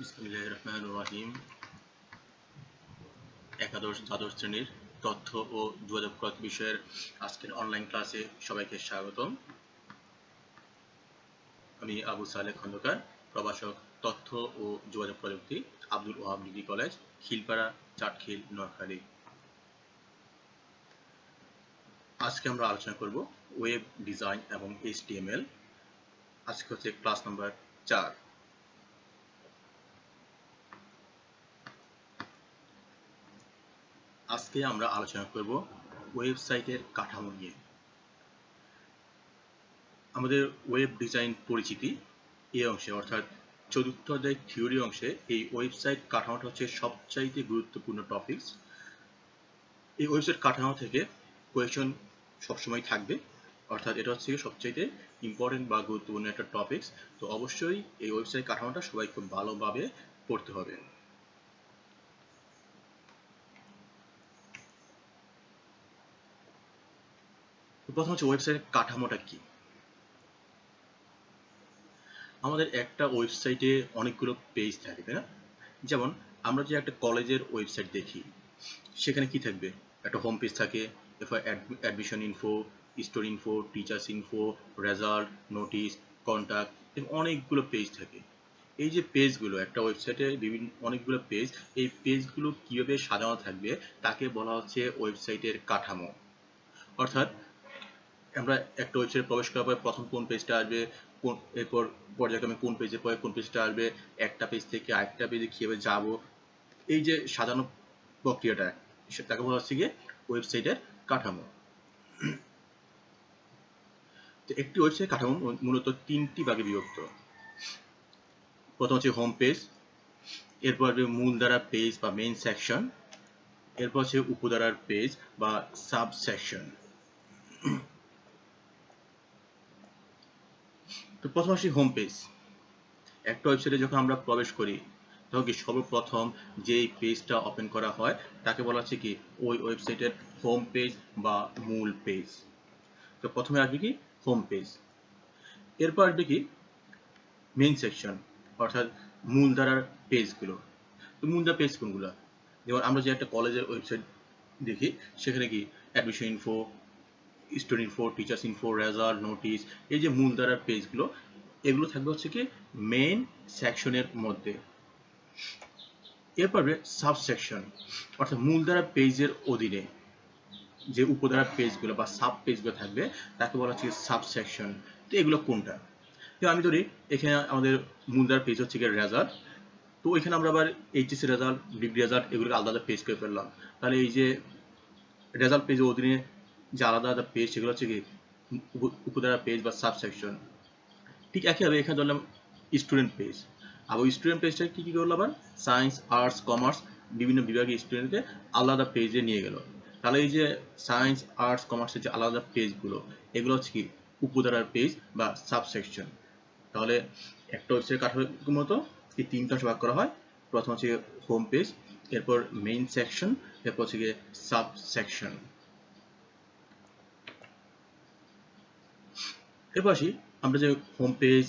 বিসমিল্লাহির রহমানির রহিম। একাদশ দ্বাদশ শ্রেণীর তথ্য ও যোগাযোগ প্রযুক্তি বিষয়ের আজকের অনলাইন ক্লাসে সবাইকে স্বাগতম। আমি আবু সালেহ খন্দকার, প্রভাষক তথ্য ও যোগাযোগ প্রযুক্তি, আব্দুল ওহাব ডিগ্রি কলেজ, খিলপাড়া, চাটখিল, নোয়াখালী। আজকে আমরা আলোচনা করব ওয়েব ডিজাইন এবং HTML। আজকে হচ্ছে ক্লাস নাম্বার 4। আজকে আমরা আলোচনা করব ওয়েবসাইটের কাঠামো নিয়ে। আমাদের ওয়েব ডিজাইন পরিচিতি এই অংশে, অর্থাৎ চতুর্থ অধ্যায় থিওরি অংশে এই ওয়েবসাইট কাঠামোটা হচ্ছে সবচাইতে গুরুত্বপূর্ণ টপিকস। এই ওয়েবসাইট কাঠামো থেকে কোয়েশন সবসময় থাকবে, অর্থাৎ এটা হচ্ছে সবচাইতে ইম্পর্টেন্ট বা গুরুত্বপূর্ণ একটা টপিকস। তো অবশ্যই এই ওয়েবসাইট কাঠামোটা সবাই খুব ভালোভাবে পড়তে হবে। প্রথম হচ্ছে ওয়েবসাইটের কাঠামোটা কি। আমাদের একটা ওয়েবসাইটে অনেকগুলো পেজ থাকে, তাই না? যেমন আমরা যে একটা কলেজের ওয়েবসাইট দেখি, সেখানে কি থাকবে? একটা হোম পেজ থাকে, এরপর admission info, store info, teachers info, result, notice, contact, অনেকগুলো পেজ থাকে। এই যে পেজগুলো, একটা ওয়েবসাইটে বিভিন্ন অনেকগুলো পেজ, এই পেজগুলো কিভাবে সাজানো থাকবে তাকে বলা হচ্ছে ওয়েবসাইটের কাঠামো। অর্থাৎ আমরা একটা ওয়েবসাইটে প্রবেশ করার পর প্রথম কোন পেজটা আসবে, এরপর পর্যায়ক্রমে কোন পেজের পরে কোন পেজটা আসবে, একটা পেজ থেকে আরেকটা পেজে কিভাবে যাব, এই যে সাজানো প্রক্রিয়াটা, তাকে বলা হচ্ছে গিয়ে ওয়েবসাইটের কাঠামো। তো একটি ওয়েবসাইট কাঠামো মূলত তিনটি ভাগে বিভক্ত। প্রথম হচ্ছে হোম পেজ, এরপর আসবে মূল ধারা পেজ বা মেইন সেকশন, এরপর হচ্ছে উপধারার পেজ বা সাব সেকশন। তো প্রথম আসি হোম পেজ। একটা ওয়েবসাইটে যখন আমরা প্রবেশ করি, তখন কি সর্বপ্রথম যেই পেজটা ওপেন করা হয় তাকে বলা হচ্ছে কি ওই ওয়েবসাইটের হোম পেজ বা মূল পেজ। তো প্রথমে আসবে কি হোম পেজ, এরপর আসবে কি মেইন সেকশন, অর্থাৎ মূল ধারার পেজগুলো। তো মূল ধারার পেজ কোনগুলো? যেমন আমরা যে একটা কলেজের ওয়েবসাইট দেখি, সেখানে কি admission info, student info, teachers info, result, notice, এই যে মূল ধারার পেজগুলো, এগুলো থাকবে হচ্ছে কি মেইন সেকশনের মধ্যে। এরপরে সাব সেকশন, অর্থাৎ মূল ধারা পেজের অধীনে যে উপধারা পেজগুলো বা সাব পেজগুলো থাকবে তাকে বলা হচ্ছে সাব সেকশন। তো এগুলো কোনটা? তো আমি ধরি এখানে আমাদের মূল ধারা পেজ হচ্ছে গিয়ে রেজাল্ট, তো এখানে আমরা আবার এইচএসসি রেজাল্ট, ডিগ্রি রেজাল্ট এগুলোকে আলাদা আলাদা পেজ করে ফেললাম। তাহলে এই যে রেজাল্ট পেজের অধীনে যে আলাদা আলাদা পেজ, সেগুলো হচ্ছে কি উপধারা পেজ বা সাব সেকশন। ঠিক একইভাবে এখানে ধরলাম স্টুডেন্ট পেজ, আবার স্টুডেন্ট পেজটা কি কি করলো, আবার সায়েন্স, আর্টস, কমার্স বিভিন্ন বিভাগের স্টুডেন্টকে আলাদা পেজে নিয়ে গেল। তাহলে এই যে সায়েন্স, আর্টস, কমার্সের যে আলাদা পেজগুলো, এগুলো হচ্ছে কি উপধারার পেজ বা সাব সেকশন। তাহলে একটা ওয়েবসাইট কাঠামোর মতো এই তিনটা অংশে ভাগ করা হয়। প্রথম হচ্ছে হোম পেজ, এরপর মেইন সেকশন, এরপর হচ্ছে গিয়ে সাব সেকশন। এরপর আসি আমরা যে হোম পেজ,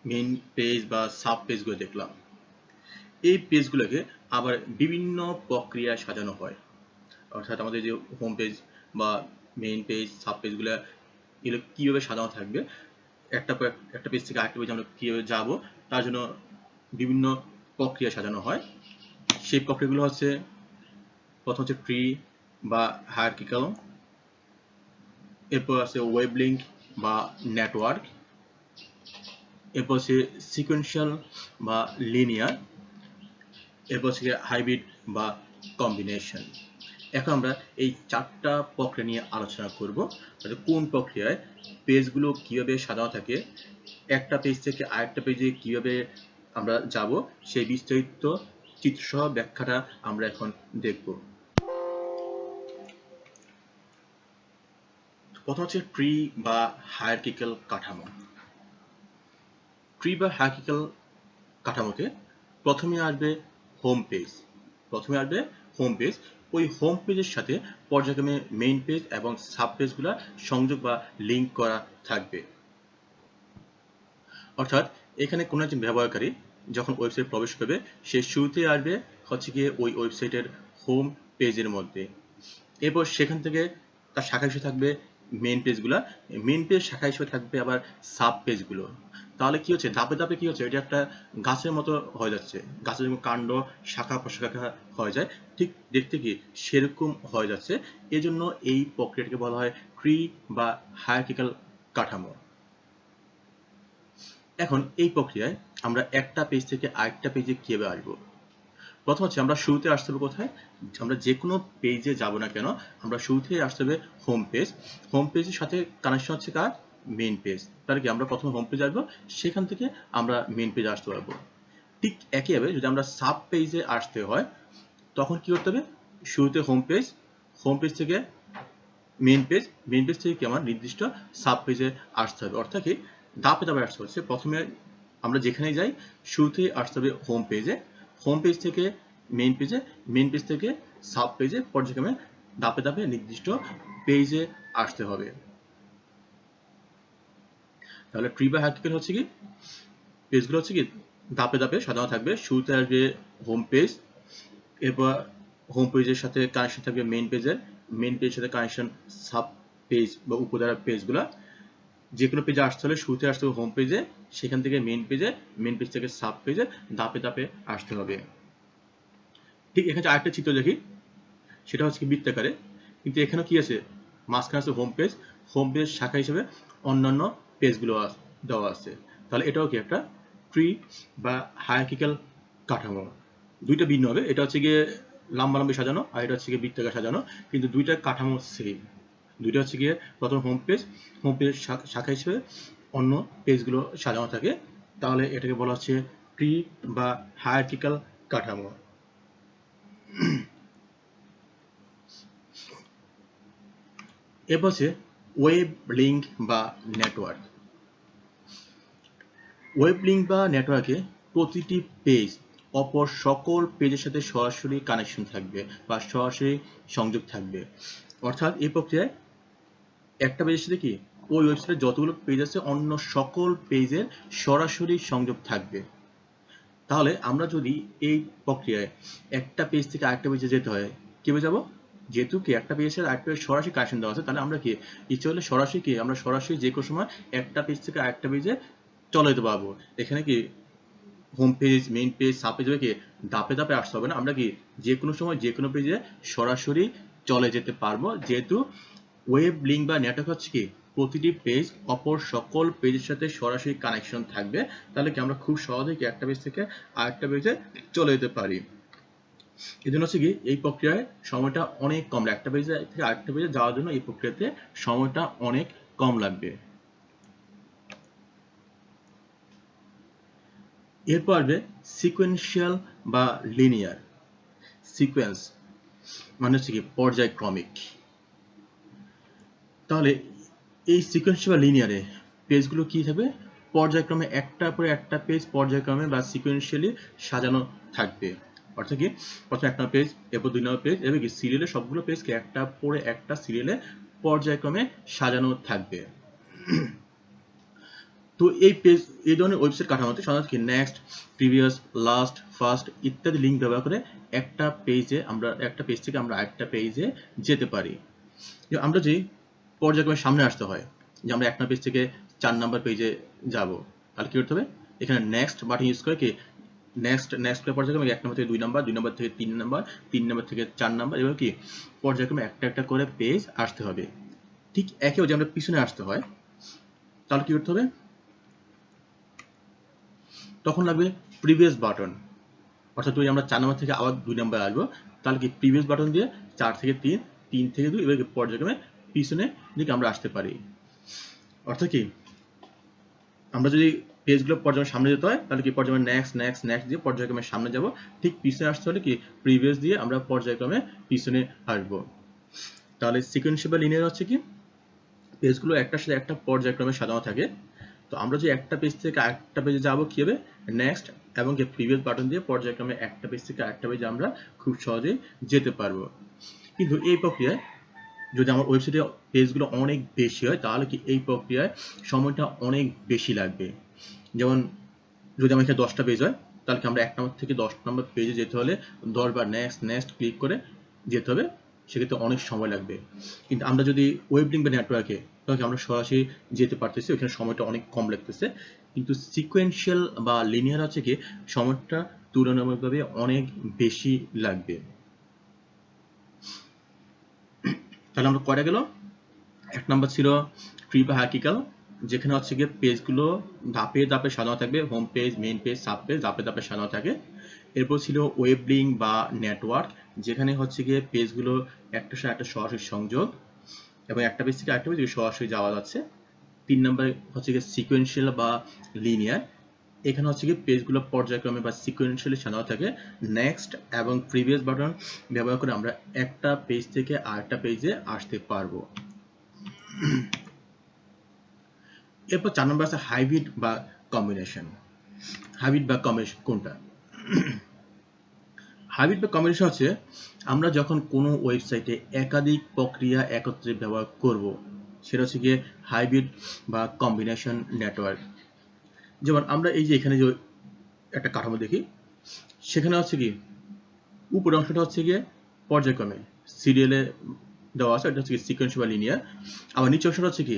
মেইন পেজ বা সাব পেজগুলো দেখলাম, এই পেজগুলোকে আবার বিভিন্ন প্রক্রিয়ায় সাজানো হয়। অর্থাৎ আমাদের যে হোম পেজ বা মেইন পেজ, সাব পেজগুলো এগুলো কীভাবে সাজানো থাকবে, একটা পেজ থেকে আরেকটা পেজে আমরা কীভাবে যাব, তার জন্য বিভিন্ন প্রক্রিয়া সাজানো হয়। সেই প্রক্রিয়াগুলো হচ্ছে, প্রথম হচ্ছে ট্রি বা হায়ারার্কিক্যাল, এরপর আছে ওয়েব লিঙ্ক বা নেটওয়ার্ক, এরপর হচ্ছে সিকোয়েন্সিয়াল বা লিনিয়ার, এরপর হচ্ছে হাইব্রিড বা কম্বিনেশন। এখন আমরা এই চারটা প্রক্রিয়া নিয়ে আলোচনা করব। কোন প্রক্রিয়ায় পেজগুলো কিভাবে সাজানো থাকে, একটা পেজ থেকে আরেকটা পেজে কিভাবে আমরা যাব, সেই বিস্তারিত চিত্রসহ ব্যাখ্যাটা আমরা এখন দেখব। প্রথম হচ্ছে ট্রি বা হায়ারার্কিক্যাল কাঠামো। ট্রি বা হায়ারার্কিক্যাল কাঠামোতে প্রথমে আসবে হোম পেজ। ওই হোম পেজের সাথে পর্যায়ক্রমে মেইন পেজ এবং সাব পেজগুলো সংযোগ বা লিঙ্ক করা থাকবে। অর্থাৎ এখানে কোনো একজন ব্যবহারকারী যখন ওয়েবসাইট প্রবেশ করবে সে শুরুতেই আসবে হচ্ছে গিয়ে ওই ওয়েবসাইটের হোম পেজের মধ্যে। এরপর সেখান থেকে তার শাখা হিসেবে থাকবে মেন পেজগুলো, মেন পেজ শাখা হিসেবে থাকবে আবার সাব পেজগুলো। তাহলে কি হচ্ছে, ধাপে ধাপে কি হচ্ছে, এটা একটা গাছের মতো হয়ে যাচ্ছে, গাছের যেমন কাণ্ড শাখা প্রশাখা হয়ে যায়, ঠিক দেখতে কি সেরকম হয়ে যাচ্ছে। এজন্য এই প্রক্রিয়াটাকে বলা হয় ট্রি বা হায়ারার্কিক্যাল কাঠামো। এখন এই প্রক্রিয়ায় আমরা একটা পেজ থেকে আরেকটা পেজে কিভাবে আসবো? প্রথম হচ্ছে আমরা শুরুতে আসতে হবে কোথায়, আমরা যে কোনো পেজে যাব না কেন আমরা শুরুতেই আসতে হবে হোম পেজ। হোম পেজের সাথে কানেকশন হচ্ছে কার, মেইন পেজ। তাহলে কি আমরা প্রথমে হোম পেজে আসবো, সেখান থেকে আমরা মেইন পেজে আসতে পারবো। ঠিক একইভাবে যদি আমরা সাব পেজে আসতে হয় তখন কি করতে হবে, শুরুতে হোম পেজ, হোম পেজ থেকে মেইন পেজ, মেইন পেজ থেকে কি আমার নির্দিষ্ট সাব পেজে আসতে হবে। অর্থাৎ কি ধাপে ধাপে আসতে হচ্ছে, প্রথমে আমরা যেখানেই যাই শুরুতেই আসতে হবে হোম পেজে, হোম পেজ থেকে মেইন পেজে, মেইন পেজ থেকে সাব পেজে, পর্যায়ক্রমে ধাপে ধাপে নির্দিষ্ট পেজে আসতে হবে। তাহলে ট্রি বা হায়ারার্কিক্যাল হচ্ছে কি, পেজগুলো হচ্ছে কি ধাপে ধাপে সাজানো থাকবে। শুরুতে আসবে হোম পেজ, এরপর হোম পেজের সাথে কানেকশন থাকবে মেইন পেজের, মেইন পেজের সাথে কানেকশন সাব পেজ বা উপধারা পেজগুলা। যে কোনো পেজে আসতে হলে শুরুতে আসতে হবে হোম পেজে, সেখান থেকে মেইন পেজে, মেইন পেজ থেকে সাব পেজে, ধাপে ধাপে আসতে হবে। ঠিক এখানে আরেকটা চিত্র দেখি, সেটা হচ্ছে কি বৃত্তাকারে, কিন্তু এখানে কি আছে, মাঝখানে আছে হোম পেজ, হোম পেজ শাখা হিসেবে অন্যান্য পেজগুলো দেওয়া আছে। তাহলে এটাও কি একটা ট্রি বা হায়ারার্কিক্যাল কাঠামো। দুইটা ভিন্ন হবে, এটা হচ্ছে গিয়ে লম্বালম্বি সাজানো আর এটা হচ্ছে গিয়ে বৃত্তাকার সাজানো, কিন্তু দুইটা কাঠামো সেম। দুইটা হচ্ছে গিয়ে প্রথম হোম পেজ, হোম পেজ শাখা হিসেবে অন্য পেজগুলো সাজানো থাকে। তাহলে এটাকে বলা হচ্ছে ট্রি বা হায়ারার্কিক্যাল কাঠামো। এরপর হচ্ছে ওয়েব লিঙ্ক বা নেটওয়ার্ক। ওয়েব লিঙ্ক বা নেটওয়ার্কে প্রতিটি পেজ অপর সকল পেজের সাথে সরাসরি কানেকশন থাকবে বা সরাসরি সংযোগ থাকবে। অর্থাৎ এই প্রক্রিয়ায় একটা পেজের সাথে কি ওই ওয়েবসাইটে যতগুলো পেজ আছে অন্য সকল পেজের সরাসরি সংযোগ থাকবে। তাহলে আমরা যদি এই প্রক্রিয়ায় একটা পেজ থেকে আরেকটা পেজে যেতে হয় কিভাবে যাব, যেহেতু কি একটা পেজ থেকে আরেকটা পেজ সরাসরি কানেকশন দেওয়া আছে, তাহলে আমরা কি ইচ্ছে হলে সরাসরি কি আমরা সরাসরি যে কোনো সময় একটা পেজ থেকে আরেকটা পেজে চলে যেতে পারবো। এখানে কি home page, main page, sub page কি ধাপে ধাপে আসতে হবে না, আমরা কি যে কোনো সময় যে কোনো পেজে সরাসরি চলে যেতে পারবো। যেহেতু ওয়েব লিঙ্ক বা নেটওয়ার্ক হচ্ছে কি প্রতিটি পেজ অপর সকল পেজের সাথে সরাসরি কানেকশন থাকবে, তাহলে কি আমরা খুব সহজেই কি একটা পেজ থেকে আরেকটা পেজে চলে যেতে পারি। এই জন্য হচ্ছে কি এই প্রক্রিয়ায় সময়টা অনেক কম, একটা পেজে থেকে আরেকটা পেজে যাওয়ার জন্য এই প্রক্রিয়াতে সময়টা অনেক কম লাগবে। এরপর আসবে সিকোয়েন্সিয়াল বা লিনিয়ার। সিকোয়েন্স মানে হচ্ছে কি পর্যায়ক্রমিক। তাহলে এই সিকোয়েন্সিয়াল বা লিনিয়ারে পেজগুলো কি থাকবে, পর্যায়ক্রমে একটার পরে একটা পেজ পর্যায়ক্রমে বা সিকোয়েন্সিয়ালি সাজানো থাকবে। অর্থাৎ কি প্রথমে একটা পেজ, এরপর 2 নম্বর পেজ, এবার কি সিরিয়ালে সবগুলো পেজকে একটা পরে একটা সিরিয়ালে পর্যায়ক্রমে সাজানো থাকবে। তো এই পেজ, এই ধরনের ওয়েবসাইট কাঠামোতে সাধারণত কি নেক্সট, প্রিভিয়াস, লাস্ট, ফার্স্ট ইত্যাদি লিঙ্ক ব্যবহার করে একটা পেজে আমরা একটা পেজ থেকে আমরা আরেকটা পেজে যেতে পারি। আমরা যে পর্যায়ক্রমে সামনে আসতে হয়, যে আমরা 1 নম্বর পেজ থেকে 4 নম্বর পেজে যাব, তাহলে কি করতে হবে, এখানে নেক্সট বাটন ইউজ করে কি নেক্সট করে পর্যায়ক্রমে 1 নম্বর থেকে 2 নম্বর, 2 নম্বর থেকে 3 নম্বর, 3 নম্বর থেকে 4 নম্বর, এভাবে কি পর্যায়ক্রমে একটা একটা করে পেজ আসতে হবে। ঠিক একইভাবে যে আমরা পিছনে আসতে হয়, তাহলে কি করতে হবে, তখন লাগবে প্রিভিয়াস বাটন। অর্থাৎ যদি আমরা 4 নম্বর থেকে আবার 2 নম্বরে আসবো, তাহলে কি প্রিভিয়াস বাটন দিয়ে 4 থেকে 3, 3 থেকে 2 এভাবে পর্যায়ক্রমে পিছনে দিকে আমরা আসতে পারি। অর্থাৎ কি আমরা যদি পেজগুলো পর্যায়ক্রমে সামনে যেতে হয়, তাহলে কি পর্যায়ক্রমে নেক্সট নেক্সট নেক্সট দিয়ে পর্যায়ক্রমে সামনে যাব। ঠিক পিছনে আসতে হলে কি প্রিভিয়াস দিয়ে আমরা পর্যায়ক্রমে পিছনে আসবো। তাহলে সিকোয়েন্সিয়াল বা লিনিয়ার হচ্ছে কি পেজগুলো একটার সাথে একটা পর্যায়ক্রমে সাজানো থাকে। তো আমরা যে একটা পেজ থেকে আরেকটা পেজে যাব কি হবে, নেক্সট এবং কি প্রিভিয়াস বাটন দিয়ে পর্যায়ক্রমে একটা পেজ থেকে আরেকটা পেজে আমরা খুব সহজেই যেতে পারবো। কিন্তু এই প্রক্রিয়ায় যদি আমার ওয়েবসাইটে পেজগুলো অনেক বেশি হয়, তাহলে কি এই প্রক্রিয়ায় সময়টা অনেক বেশি লাগবে। যেমন যদি আমার এখানে 10টা পেজ হয়, তাহলে কি আমরা 1 নম্বর থেকে 10 নম্বর পেজে যেতে হলে 10 বার নেক্সট ক্লিক করে যেতে হবে, সেক্ষেত্রে অনেক সময় লাগবে। কিন্তু আমরা যদি ওয়েব লিঙ্ক বা নেটওয়ার্কে, তাহলে আমরা সরাসরি যেতে পারতেছি, ওখানে সময়টা অনেক কম লাগতেছে। কিন্তু সিকোয়েন্সিয়াল বা লিনিয়ার হচ্ছে কি সময়টা তুলনামূলকভাবে অনেক বেশি লাগবে। তাহলে আমরা কয়টা গেল? 1 নম্বর ছিল ট্রি বা হাইরার্কিক্যাল, যেখানে হচ্ছে গিয়ে পেজগুলো ধাপে ধাপে সাজানো থাকবে, home page, main page, sub page ধাপে ধাপে সাজানো থাকে। এরপর ছিল ওয়েব লিঙ্ক বা নেটওয়ার্ক, যেখানে হচ্ছে গিয়ে পেজগুলো একটার সাথে একটা সরাসরি সংযোগ এবং একটা পেজ থেকে আরেকটা পেজে সরাসরি যাওয়া যাচ্ছে। 3 নম্বর হচ্ছে গিয়ে সিকোয়েন্সিয়াল বা লিনিয়ার, এখানে হচ্ছে গিয়ে পেজগুলো পর্যায়ক্রমে বা সিকোয়েন্সিয়ালি সাজানো থাকে। নেক্সট এবং প্রিভিয়াস বাটন ব্যবহার করে আমরা একটা পেজ থেকে আরেকটা পেজে আসতে পারবো। এরপর 4 নম্বর আছে হাইব্রিড বা কম্বিনেশন। হাইব্রিড বা কম্বিনেশন কোনটা? হাইব্রিড বা কম্বিনেশন হচ্ছে আমরা যখন কোনো ওয়েবসাইটে একাধিক প্রক্রিয়া একত্রে ব্যবহার করব, সেটা হচ্ছে গিয়ে হাইব্রিড বা কম্বিনেশন নেটওয়ার্ক। যেমন আমরা এই যে এখানে যে একটা কাঠামো দেখি, সেখানে হচ্ছে কি উপরের অংশটা হচ্ছে গিয়ে পর্যায়ক্রমে সিরিয়ালে দেওয়া আছে, এটা হচ্ছে কি সিকোয়েন্স বা লিনিয়ার। আবার নিচের অংশটা হচ্ছে কি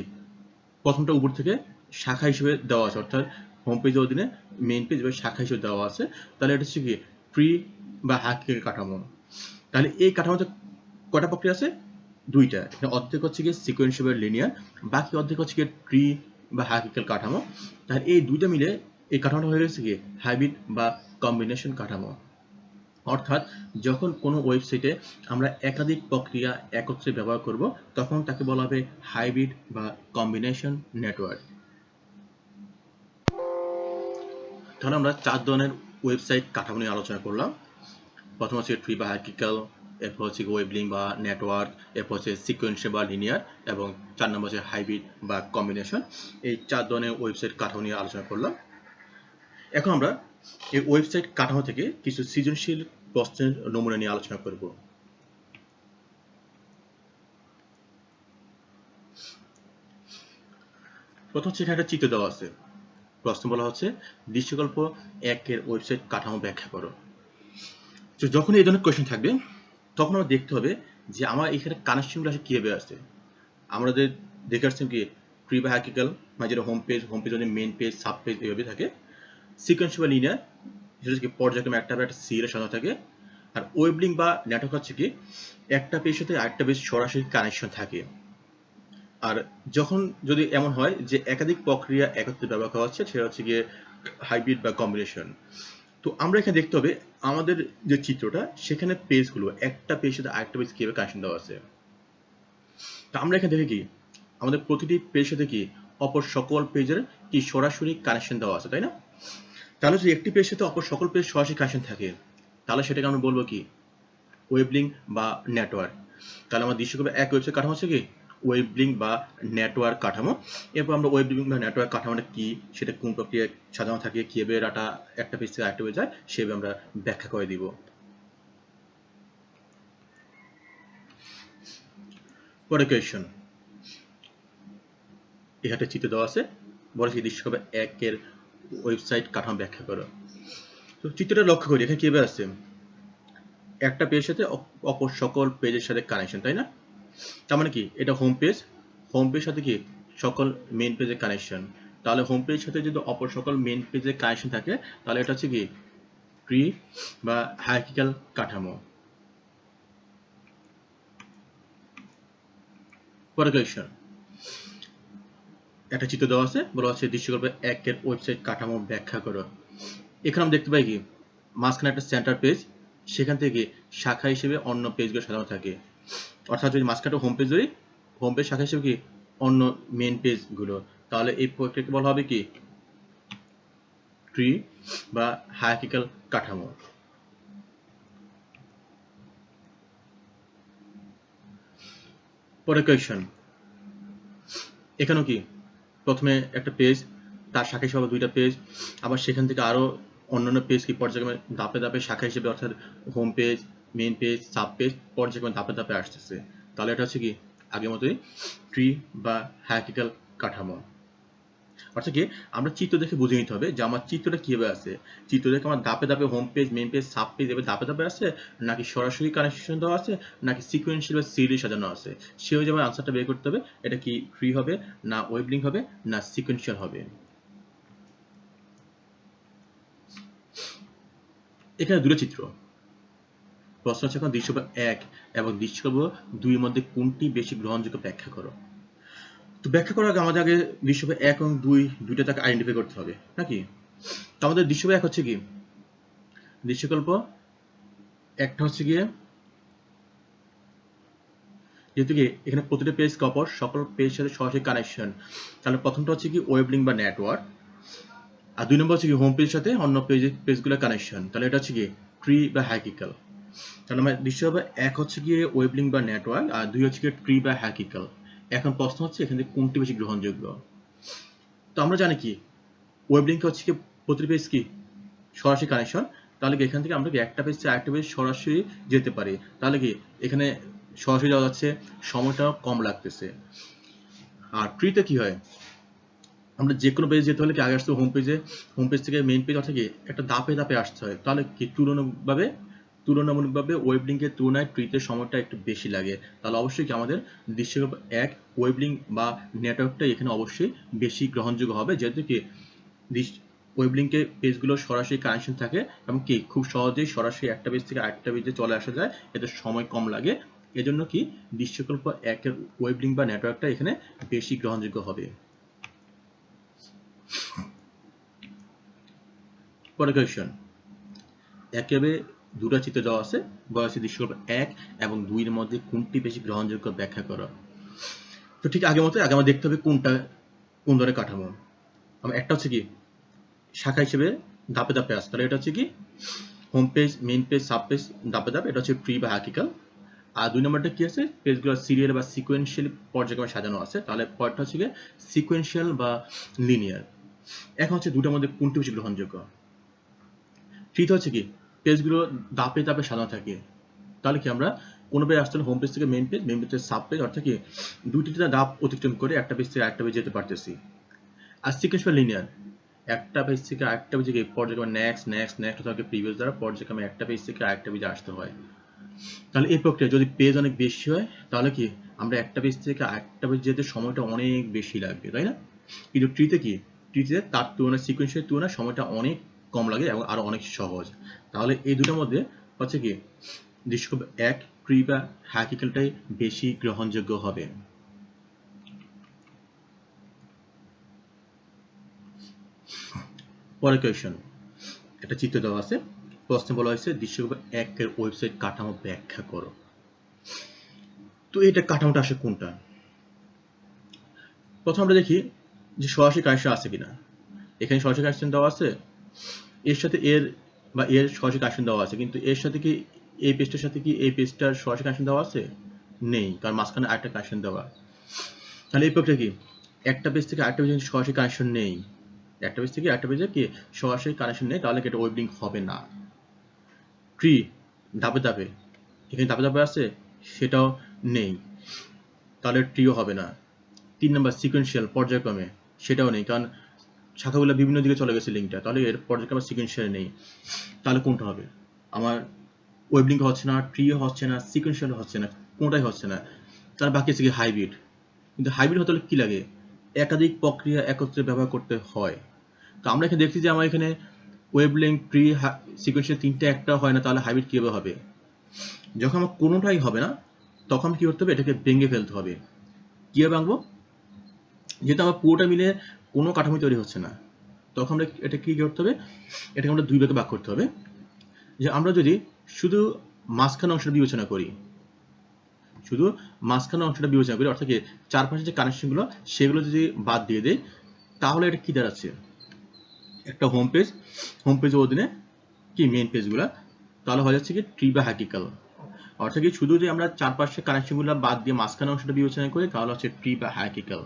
প্রথমটা উপর থেকে শাখা হিসেবে দেওয়া আছে, অর্থাৎ হোম পেজের অধীনে মেইন পেজ বা শাখা হিসেবে দেওয়া আছে। তাহলে এটা হচ্ছে কি ট্রি বা হাইরার্কিক্যাল কাঠামো। তাহলে এই কাঠামোতে কয়টা প্রক্রিয়া আছে? দুইটা। এখানে অর্ধেক হচ্ছে গিয়ে সিকোয়েন্সিয়াল বা লিনিয়ার, বাকি অর্ধেক হচ্ছে গিয়ে ট্রি বা হাইরার্কিক্যাল কাঠামো। তাহলে এই দুইটা মিলে এই কাঠামোটা হয়ে গেছে কি হাইব্রিড বা কম্বিনেশন কাঠামো। অর্থাৎ যখন কোনো ওয়েবসাইটে আমরা একাধিক প্রক্রিয়া একত্রে ব্যবহার করব, তখন তাকে বলা হবে হাইব্রিড বা কম্বিনেশন নেটওয়ার্ক। তাহলে আমরা 4 ধরনের ওয়েবসাইট কাঠামো নিয়ে আলোচনা করলাম। প্রথম হচ্ছে ট্রি বা হাইরার্কিক্যাল, এরপর হচ্ছে ওয়েব লিঙ্ক বা নেটওয়ার্ক, এরপর হচ্ছে সিকোয়েন্সিয়াল বা লিনিয়ার, এবং 4 নম্বর হচ্ছে হাইব্রিড বা কম্বিনেশন। এই 4 ধরনের ওয়েবসাইট কাঠামো নিয়ে আলোচনা করলাম। এখন আমরা এই ওয়েবসাইট কাঠামো থেকে কিছু সৃজনশীল প্রশ্নের নমুনা নিয়ে আলোচনা করব। প্রথম হচ্ছে এখানে একটা চিত্র দেওয়া আছে। প্রশ্ন বলা হচ্ছে দৃশ্যকল্প 1 এর ওয়েবসাইট কাঠামো ব্যাখ্যা করো। তো যখন এই ধরনের কোয়েশ্চেন থাকবে, তখন আমরা দেখতে হবে যে আমার এখানে কানেকশনগুলো আসলে কিভাবে আসছে। আমাদের দেখে আসছেন কি ট্রি বা হাইরার্কিক্যাল, মানে যেটা হোম পেজ মানে মেইন পেজ, সাব পেজ এইভাবে থাকে। সিকোয়েন্স বা লিনিয়ার, সেটা হচ্ছে কি পর্যায়ক্রমে একটা সিরিয়াল সাজানো থাকে। আর ওয়েব লিঙ্ক বা নেটওয়ার্ক হচ্ছে কি একটা পেজের সাথে আরেকটা পেজ সরাসরি কানেকশন থাকে। আর যখন যদি এমন হয় যে একাধিক প্রক্রিয়া একত্রে ব্যবহার করা হচ্ছে, সেটা হচ্ছে গিয়ে হাইব্রিড বা কম্বিনেশন। তো আমরা এখানে দেখতে হবে আমাদের যে চিত্রটা, সেখানে পেজগুলো একটা পেজের সাথে আরেকটা পেজ কিভাবে কানেকশন দেওয়া আছে। তো আমরা এখানে দেখি কি আমাদের প্রতিটি পেজের সাথে কি অপর সকল পেজের কি সরাসরি কানেকশন দেওয়া আছে, তাই না? তাহলে যদি একটি পেজের সাথে অপর সকল পেজ সরাসরি কানেকশন থাকে, তাহলে সেটাকে আমরা বলবো কি ওয়েব লিঙ্ক বা নেটওয়ার্ক। তাহলে আমার দৃশ্যকল্পে এক ওয়েবসাইট কাঠামো হচ্ছে কি ওয়েব লিঙ্ক বা নেটওয়ার্ক কাঠামো। এরপর আমরা ওয়েব লিঙ্ক বা নেটওয়ার্ক কাঠামোটা কি, সেটা কোন প্রক্রিয়ায় সাজানো থাকে, কিভাবে ডাটা একটা পেজ থেকে আরেকটা পেজে যায়, সেভাবে আমরা ব্যাখ্যা করে দিব। পরের কোয়েশ্চন, এখানে চিত্র দেওয়া আছে, বলেছে দৃশ্যকল্পে 1 এর ওয়েবসাইট কাঠামো ব্যাখ্যা করো। তো চিত্রটা লক্ষ্য করি, এখানে কিভাবে আছে একটা পেজের সাথে অপর সকল পেজের সাথে কানেকশন, তাই না? তার মানে কি এটা হোম পেজ, হোম পেজের সাথে কি সকল মেইন পেজের কানেকশন। তাহলে হোম পেজের সাথে যদি অপর সকল মেইন পেজের কানেকশন থাকে, তাহলে এটা হচ্ছে কি ট্রি বা হাইরার্কিক্যাল কাঠামো। পরের কোয়েশ্চন, একটা চিত্র দেওয়া আছে, বলা হচ্ছে দৃশ্যকল্পে 1 এর ওয়েবসাইট কাঠামো ব্যাখ্যা করো। এখানে আমরা দেখতে পাই কি মাঝখানে একটা সেন্টার পেজ, সেখান থেকে শাখা হিসেবে অন্য পেজগুলো সাজানো থাকে। অর্থাৎ যদি মাঝখানে হোম পেজ ধরি, হোম পেজ শাখা হিসেবে কি অন্য মেইন পেজগুলো, তাহলে এই প্রক্রিয়াকে বলা হবে কি ট্রি বা হায়ারার্কিক্যাল কাঠামো। পরের কোয়েশ্চন, এখানেও কি প্রথমে একটা পেজ, তার শাখা হিসেবে দুইটা পেজ, আবার সেখান থেকে আরো অন্যান্য পেজ কি পর্যায়ক্রমে ধাপে ধাপে শাখা হিসেবে, অর্থাৎ home page, main page, sub page পর্যায়ক্রমে ধাপে ধাপে আসতেছে। তাহলে এটা হচ্ছে কি আগের মতোই ট্রি বা হায়ারার্কিক্যাল কাঠামো। অর্থাৎ কি আমরা চিত্র দেখে বুঝে নিতে হবে যে আমার চিত্রটা কিভাবে আছে। চিত্র দেখে আমার ধাপে ধাপে home page, main page, sub page এভাবে ধাপে ধাপে আছে, নাকি সরাসরি কানেকশন দেওয়া আছে, নাকি সিকোয়েন্সিয়াল বা সিরিয়ালি সাজানো আছে। সে অনুযায়ী আমার আনসারটা বের করতে হবে। এটা কি ট্রি হবে, না ওয়েব লিঙ্ক হবে, না সিকোয়েন্সিয়াল হবে। এখানে দুটো চিত্র। প্রশ্ন হচ্ছে এখন দৃশ্য 1 এবং দৃশ্য 2 এর মধ্যে কোনটি বেশি গ্রহণযোগ্য ব্যাখ্যা করো। তো ব্যাখ্যা করার আগে আমাদের আগে দৃশ্য 1 এবং 2 দুইটা তাকে আইডেন্টিফাই করতে হবে নাকি। তো আমাদের দৃশ্য 1 হচ্ছে কি, দৃশ্যকল্প একটা হচ্ছে গিয়ে, যেহেতু কি এখানে প্রতিটা পেজ কপর সকল পেজের সাথে সরাসরি কানেকশন, তাহলে প্রথমটা হচ্ছে কি ওয়েব লিঙ্ক বা নেটওয়ার্ক, আর 2 নম্বর হচ্ছে কি হোম পেজের সাথে অন্য পেজগুলো কানেকশন, তাহলে এটা হচ্ছে কি ট্রি বা হাইরার্কিক্যাল। তাহলে আমার দৃশ্য হবে 1 হচ্ছে গিয়ে ওয়েব লিঙ্ক বা নেটওয়ার্ক, আর 2 হচ্ছে গিয়ে ট্রি বা হাইরার্কিক্যাল। এখন প্রশ্ন হচ্ছে এখান থেকে কোনটি বেশি গ্রহণযোগ্য। তো আমরা জানি কি ওয়েব লিঙ্ক হচ্ছে কি প্রতিটা পেজ কি সরাসরি কানেকশন, তাহলে কি এখান থেকে আমরা কি একটা পেজ থেকে আরেকটা পেজ সরাসরি যেতে পারি, তাহলে কি এখানে সরাসরি যাওয়া যাচ্ছে, সময়টা কম লাগতেছে। আর ট্রিতে কি হয়, আমরা যে কোনো পেজে যেতে হলে কি আগে আসতে হোম পেজ থেকে মেইন পেজ অর্থাৎ কি একটা ধাপে ধাপে আসতে হয়, তাহলে কি তুলনামূলকভাবে ওয়েব লিঙ্কের তুলনায় ট্রিতে সময়টা একটু বেশি লাগে। তাহলে অবশ্যই কি আমাদের দৃশ্যকল্প 1 ওয়েব লিঙ্ক বা নেটওয়ার্কটা এখানে অবশ্যই বেশি গ্রহণযোগ্য হবে, যেহেতু কি ওয়েব লিঙ্কে পেজগুলো সরাসরি কানেকশন থাকে এবং কি খুব সহজেই সরাসরি একটা পেজ থেকে আরেকটা পেজে চলে আসা যায়, এতে সময় কম লাগে। এজন্য কি দৃশ্যকল্প 1 এর ওয়েব লিঙ্ক বা নেটওয়ার্কটা এখানে বেশি গ্রহণযোগ্য হবে। পরের কোয়েশ্চন, একেবারে দুটো চিত্র দেওয়া আছে, বলা আছে দৃশ্যকল্প 1 এবং 2 এর মধ্যে কোনটি বেশি গ্রহণযোগ্য ব্যাখ্যা করো। তো ঠিক আগের মতো আগে আমার দেখতে হবে কোনটা কোন ধরনের কাঠামো। আমার একটা হচ্ছে কি শাখা হিসেবে ধাপে ধাপে আসে, তাহলে এটা হচ্ছে কি home page, main page, sub page ধাপে ধাপে, এটা হচ্ছে ট্রি বা হাইরার্কিক্যাল। আর 2 নম্বরটা কি আছে, পেজগুলো সিরিয়াল বা সিকোয়েন্সিয়াল পর্যায়ক্রমে সাজানো আছে, তাহলে পরেরটা হচ্ছে কি সিকোয়েন্সিয়াল বা লিনিয়ার। এখন হচ্ছে দুটোর মধ্যে কোনটি বেশি গ্রহণযোগ্য। ট্রিতে হচ্ছে কি পেজগুলো ধাপে ধাপে সাজানো থাকে, তাহলে কি আমরা কোনো পেজ আসলে হোম পেজ থেকে মেইন পেজ, মেইন পেজ থেকে সাব পেজ, অর্থাৎ কি দুইটা ধাপ অতিক্রম করে একটা পেজ থেকে আরেকটা পেজ যেতে পারতেছি। আর সিকোয়েন্সিয়াল লিনিয়ার, একটা পেজ থেকে আরেকটা পেজে পর্যায়ক্রমে নেক্সট নেক্সট নেক্সট থাকে প্রিভিয়াস দ্বারা পর্যায়ক্রমে একটা পেজ থেকে আরেকটা পেজে আসতে হয়। তাহলে এই প্রক্রিয়া যদি পেজ অনেক বেশি হয়, তাহলে কি আমরা একটা পেজ থেকে আরেকটা পেজ যেতে সময়টা অনেক বেশি লাগবে, তাই না। কিন্তু ট্রিতে তার তুলনায় সিকোয়েন্সের তুলনায় সময়টা অনেক কম লাগে এবং আরো অনেক সহজ। তাহলে এই দুটোর মধ্যে হচ্ছে কি দৃশ্যকল্প 1 ট্রি বা হাইরার্কিক্যালটাই বেশি গ্রহণযোগ্য হবে। পরের কোয়েশ্চন, একটা চিত্র দেওয়া আছে, প্রশ্নে বলা হয়েছে দৃশ্যকল্প 1 এর ওয়েবসাইট কাঠামো ব্যাখ্যা করো। তো এটা কাঠামোটা আসে কোনটা। প্রথম আমরা দেখি যে সরাসরি কানেকশন আছে কিনা। এখানে সরাসরি কানেকশন দেওয়া আছে, এর সাথে এর সরাসরি কানেকশন দেওয়া আছে, কিন্তু এর সাথে কি এই পেজটার সাথে কি এই পেজটার সরাসরি কানেকশন দেওয়া আছে, নেই, কারণ মাঝখানে আরেকটা কানেকশন দেওয়া। তাহলে এই প্রক্রিয়া কি একটা পেজ থেকে আরেকটা পেজে সরাসরি কানেকশন নেই, একটা পেজ থেকে আরেকটা পেজে কি সরাসরি কানেকশন নেই, তাহলে এটা ওয়েব লিঙ্ক হবে না। ট্রি ধাপে ধাপে, এখানে ধাপে ধাপে আছে, সেটাও নেই, তাহলে ট্রিও হবে না। 3 নম্বর সিকোয়েন্সিয়াল পর্যায়ক্রমে, সেটাও নেই, কারণ শাখাগুলো বিভিন্ন দিকে চলে গেছে লিঙ্কটা, তাহলে এর পর্যায়ক্রমে সিকোয়েন্সিয়াল নেই। তাহলে কোনটা হবে, আমার ওয়েব লিঙ্ক হচ্ছে না, ট্রিও হচ্ছে না, সিকোয়েন্সিয়াল হচ্ছে না, কোনটাই হচ্ছে না। তার বাকি আছে কি হাইব্রিড। কিন্তু হাইব্রিড হতে হলে কি লাগে, একাধিক প্রক্রিয়া একত্রে ব্যবহার করতে হয়। তো আমরা এখানে দেখছি যে আমার এখানে ওয়েব লিঙ্ক, ট্রি, সিকোয়েন্সিয়াল তিনটা একটা হয় না, তাহলে হাইব্রিড কিভাবে হবে। যখন আমার কোনোটাই হবে না, তখন কি করতে হবে, এটাকে ভেঙে ফেলতে হবে। কিভাবে ভাঙবো, যেহেতু আমার পুরোটা মিলে কোনো কাঠামো তৈরি হচ্ছে না, তখন আমরা এটা কি করতে হবে, এটাকে আমরা দুই ভাগে ভাগ করতে হবে। যে আমরা যদি শুধু মাঝখানে অংশটা বিবেচনা করি, অর্থাৎ কি চারপাশে যে কানেকশনগুলো সেগুলো যদি বাদ দিয়ে দেই, তাহলে এটা কি দাঁড়াচ্ছে, একটা হোম পেজের অধীনে কি মেইন পেজগুলো, তাহলে হয়ে যাচ্ছে কি ট্রি বা হাইরার্কিক্যাল। অর্থাৎ কি শুধু যদি আমরা চারপাশে কানেকশনগুলো বাদ দিয়ে মাঝখানে অংশটা বিবেচনা করি, তাহলে হচ্ছে ট্রি বা হাইরার্কিক্যাল।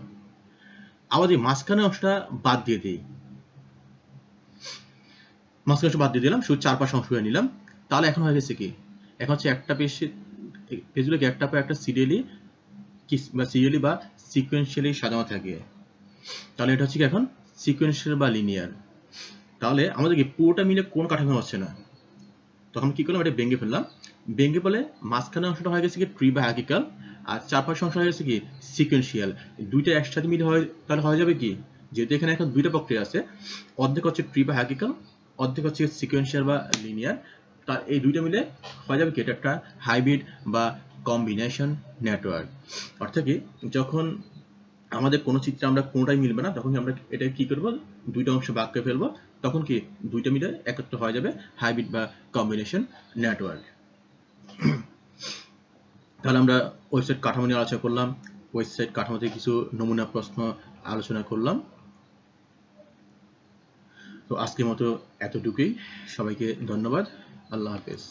আবার যদি মাঝখানে অংশটা বাদ দিয়ে দিই, মাঝখানে অংশ বাদ দিয়ে দিলাম, শুধু চারপাশে অংশ করে নিলাম, তাহলে এখন হয়ে গেছে কি, এখন হচ্ছে একটা পেজগুলোকে একটা পর একটা সিরিয়ালি বা সিকোয়েন্সিয়ালি সাজানো থাকে, তাহলে এটা হচ্ছে কি এখন সিকোয়েন্সিয়াল বা লিনিয়ার। তাহলে আমাদেরকে পুরোটা মিলে কোন কাঠামো হচ্ছে না, তখন কি করলাম, এটা ভেঙে ফেললাম। ভেঙে ফেলে মাঝখানে অংশটা হয়ে গেছে কি ট্রি বা হাইরার্কিক্যাল, আর চারপাশে অংশ হয়ে গেছে কি সিকোয়েন্সিয়াল। দুইটা একসাথে মিলে হয় তাহলে হয়ে যাবে কি, যেহেতু এখানে এখন দুইটা প্রক্রিয়া আছে, অর্ধেক হচ্ছে ট্রি বা হাইরার্কিক্যাল, অর্ধেক হচ্ছে সিকোয়েন্সিয়াল বা লিনিয়ার, তার এই দুইটা মিলে হয়ে যাবে কি এটা একটা হাইব্রিড বা কম্বিনেশন নেটওয়ার্ক। অর্থাৎ কি যখন আমাদের কোনো চিত্রে আমরা কোনোটাই মিলবে না, তখন আমরা এটা কি করব, দুইটা অংশ ভাগ করে ফেলবো, তখন কি দুইটা মিলে একত্র হয়ে যাবে হাইব্রিড বা কম্বিনেশন নেটওয়ার্ক। তাহলে আমরা ওয়েবসাইট কাঠামো নিয়ে আলোচনা করলাম, ওয়েবসাইট কাঠামোতে কিছু নমুনা প্রশ্ন আলোচনা করলাম। তো আজকের মতো এতটুকুই, সবাইকে ধন্যবাদ, আল্লাহ হাফেজ।